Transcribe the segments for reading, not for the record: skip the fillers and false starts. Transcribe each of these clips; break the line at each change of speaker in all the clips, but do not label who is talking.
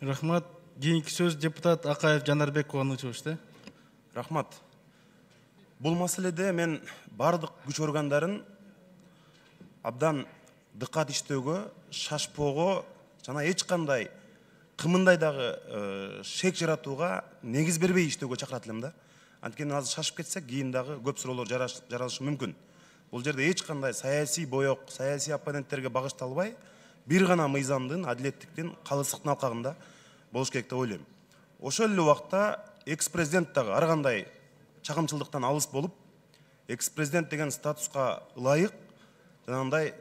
Рахмат. Кийинки сөз депутат Акаев Жанарбек Кубанычевич чыгышты.
Рахмат. Бұл маселеде мен бардық күч органдарын абдан дыкат иштөөгө, шашпоого жана эч кандай кымындайдагы шек жаратууга негиз бербей иштөөгө чакырат элем да. Анткени азыр шашып кетсек, кийин дагы көп суроолор жаралышы мүмкүн. Бул жерде эч кандай саясий боек, саясий оппоненттерге багышталбай, бир гана мыйзамдын, адилеттиктин, калыстыктын алкагында болуш керек деп ойлойм. Ошол эле убакта экс-президент дагы ар кандай чагымчылдыктан алыс болуп, экс-президент деген статуска ылайык жанагындай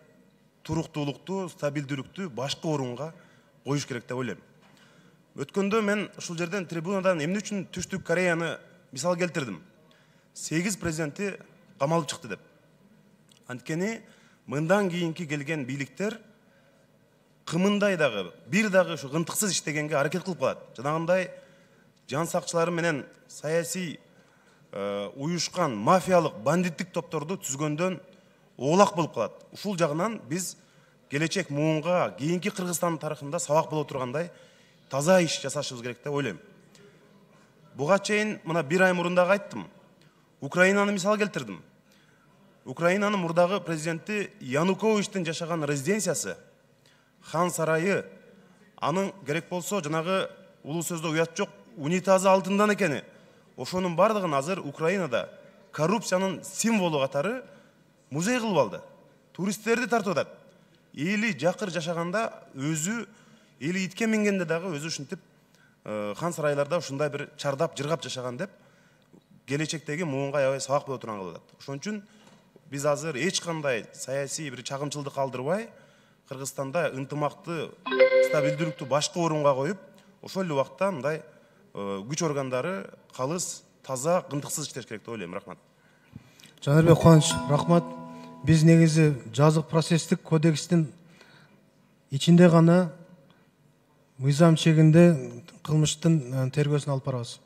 туруктуулукту, стабилдүүлүктү башка орунга коюш керек деп ойлойм. Өткөндө мен ушул жерден трибунадан эмне үчүн Түштүк Кореяны мисал келтирдим. 8 президенти камалып чыкты деп. Анткени мындан кийинки келген бийликтер кымындай дагы, бир дагы ушу ынтыксыз иштегенге аракет кылып калат. Жанагындай жан сакчылары менен саясий уюшкан мафиялык бандиттик топторду түзгөндөн оолак болуп калат. Ушул жагынан биз келечек муунга, кийинки Кыргызстан тарыхында сабак боло тургандай таза иш жасашыбыз керек деп ойлойм. Буга чейин мына бир ай мурун дагы айттым. Украинаны мисал келтирдим. Украинанын мурдагы президенти Януковичтин жашаган резиденциясы, хан сарайы, анын керек болсо жанагы улуу сөздө уят жок, унитазы алтындан экени. Ошонун бардыгын азыр Украинада коррупциянын символу катары музей кылып алды. Туристтерди тартып атат. Эли жакыр жашаганда өзү, эли итке мингенде дагы өзү ушинтип хан сарайларда ушундай бир чардап, жыргап жашаган деп келечектеги муунга аябай сабак боло турган кылып атат. Ошон үчүн биз азыр эч кандай саясий бир чагымчылдык калтырбай, Кыргызстанда ынтымакты, стабилдүүлүктү башка орунга коюп, ошол эле убакта мындай күч органдары калыс, таза, ынтыксыз иштеш керек деп ойлойм. Рахмат.
Жанарбек Кубанович, рахмат. Биз негизи жазык процесстик кодекстин ичинде гана мыйзам чегинде кылмыштын тергөөсүн алып барабыз.